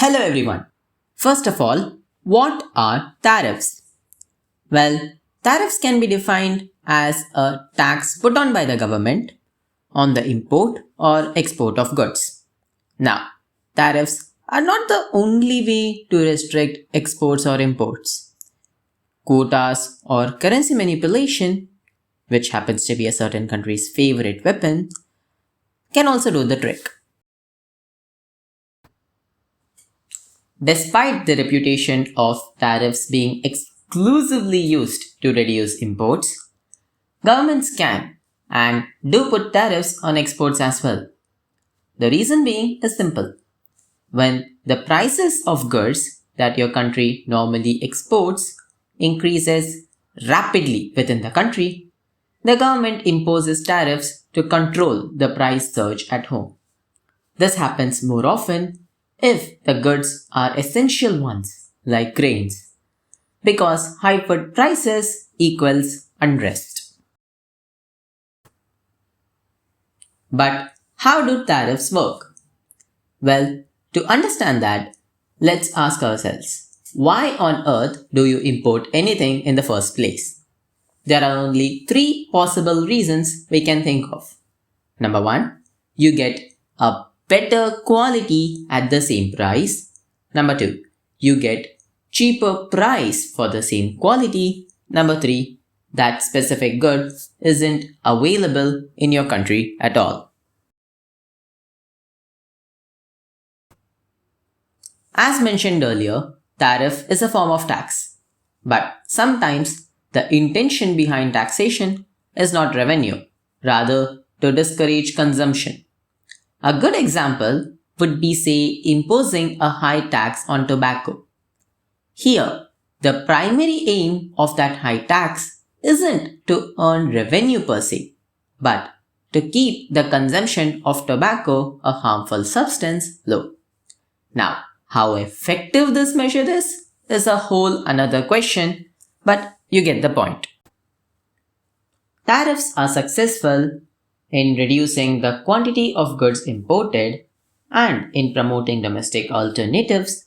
Hello everyone. First of all, what are tariffs? Well, tariffs can be defined as a tax put on by the government on the import or export of goods. Now, tariffs are not the only way to restrict exports or imports. Quotas or currency manipulation, which happens to be a certain country's favorite weapon, can also do the trick. Despite the reputation of tariffs being exclusively used to reduce imports, governments can and do put tariffs on exports as well. The reason being is simple. When the prices of goods that your country normally exports increases rapidly within the country, the government imposes tariffs to control the price surge at home. This happens more often if the goods are essential ones like grains, because high food prices equals unrest. But how do tariffs work? Well, to understand that, let's ask ourselves, why on earth do you import anything in the first place? There are only three possible reasons we can think of. Number one, you get a better quality at the same price. Number two, you get cheaper price for the same quality. Number three, that specific good isn't available in your country at all. As mentioned earlier, tariff is a form of tax. But sometimes the intention behind taxation is not revenue, rather to discourage consumption. A good example would be, say, imposing a high tax on tobacco. Here, the primary aim of that high tax isn't to earn revenue per se, but to keep the consumption of tobacco, a harmful substance, low. Now, how effective this measure is a whole another question, but you get the point. Tariffs are successful in reducing the quantity of goods imported and in promoting domestic alternatives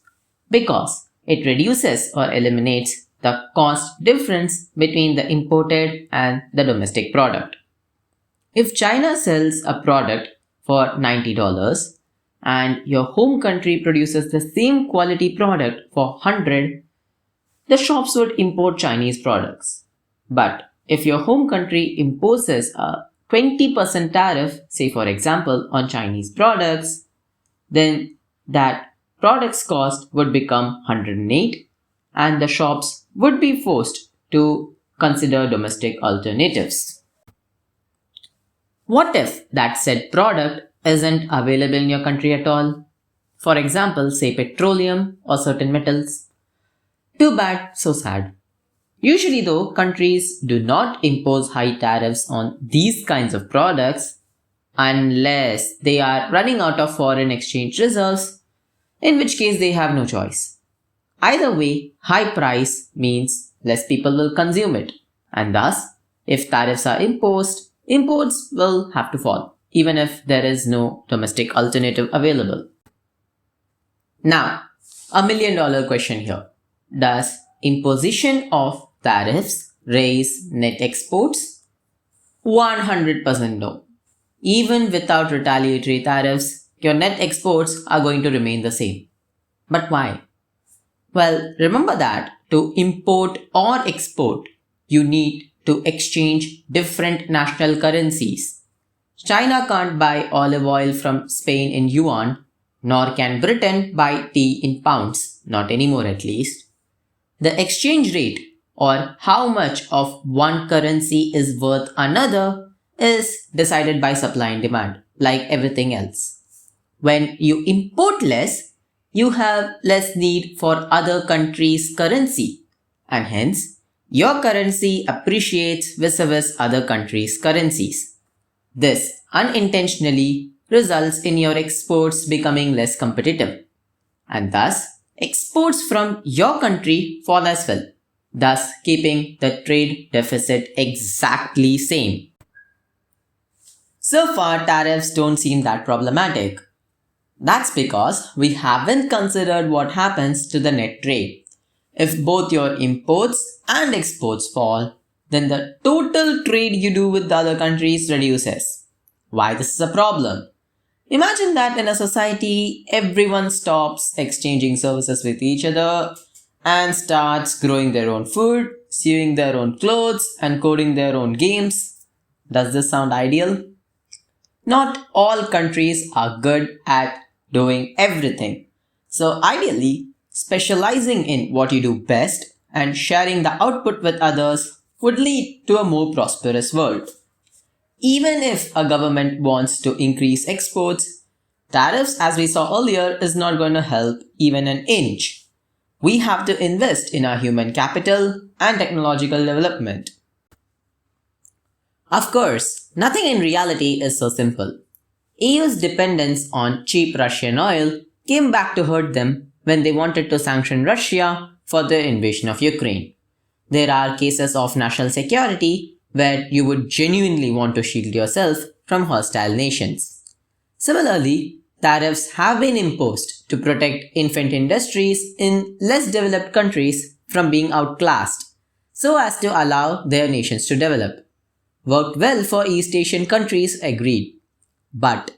because it reduces or eliminates the cost difference between the imported and the domestic product. If China sells a product for $90 and your home country produces the same quality product for 100, the shops would import Chinese products. But if your home country imposes a 20% tariff, say for example, on Chinese products, then that product's cost would become 108 and the shops would be forced to consider domestic alternatives. What if that said product isn't available in your country at all? For example, say petroleum or certain metals. Too bad, so sad. Usually though, countries do not impose high tariffs on these kinds of products unless they are running out of foreign exchange reserves, in which case they have no choice. Either way, high price means less people will consume it, and thus, if tariffs are imposed, imports will have to fall, even if there is no domestic alternative available. Now, $1 million question here. Does imposition of tariffs raise net exports? 100% no. Even without retaliatory tariffs, your net exports are going to remain the same. But why? Well, remember that to import or export, you need to exchange different national currencies. China can't buy olive oil from Spain in yuan, nor can Britain buy tea in pounds, not anymore at least. The exchange rate, or how much of one currency is worth another, is decided by supply and demand, like everything else. When you import less, you have less need for other countries' currency, and hence, your currency appreciates vis-a-vis other countries' currencies. This unintentionally results in your exports becoming less competitive, and thus, exports from your country fall as well, thus keeping the trade deficit exactly same. So far, tariffs don't seem that problematic. That's because we haven't considered what happens to the net trade. If both your imports and exports fall, then the total trade you do with the other countries reduces. Why this is a problem? Imagine that in a society, everyone stops exchanging services with each other and starts growing their own food, sewing their own clothes, and coding their own games. Does this sound ideal? Not all countries are good at doing everything. So, ideally, specializing in what you do best and sharing the output with others would lead to a more prosperous world. Even if a government wants to increase exports, tariffs, as we saw earlier, is not going to help even an inch. We have to invest in our human capital and technological development. Of course, nothing in reality is so simple. EU's dependence on cheap Russian oil came back to hurt them when they wanted to sanction Russia for their invasion of Ukraine. There are cases of national security where you would genuinely want to shield yourself from hostile nations. Similarly, tariffs have been imposed to protect infant industries in less developed countries from being outclassed, so as to allow their nations to develop. Worked well for East Asian countries, agreed. But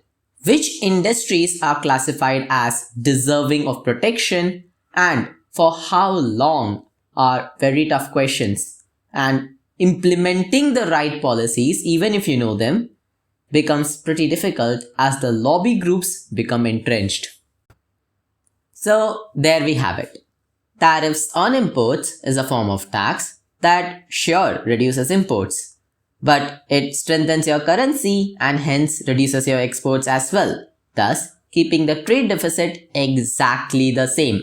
which industries are classified as deserving of protection and for how long are very tough questions, and implementing the right policies, even if you know them, becomes pretty difficult as the lobby groups become entrenched. So there we have it. Tariffs on imports is a form of tax that sure reduces imports, but it strengthens your currency and hence reduces your exports as well, thus keeping the trade deficit exactly the same.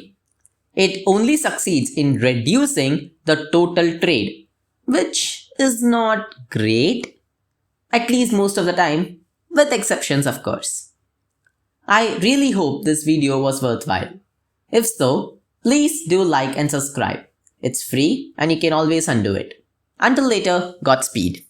It only succeeds in reducing the total trade, which is not great, at least most of the time, with exceptions of course. I really hope this video was worthwhile. If so, please do like and subscribe. It's free and you can always undo it. Until later, Godspeed.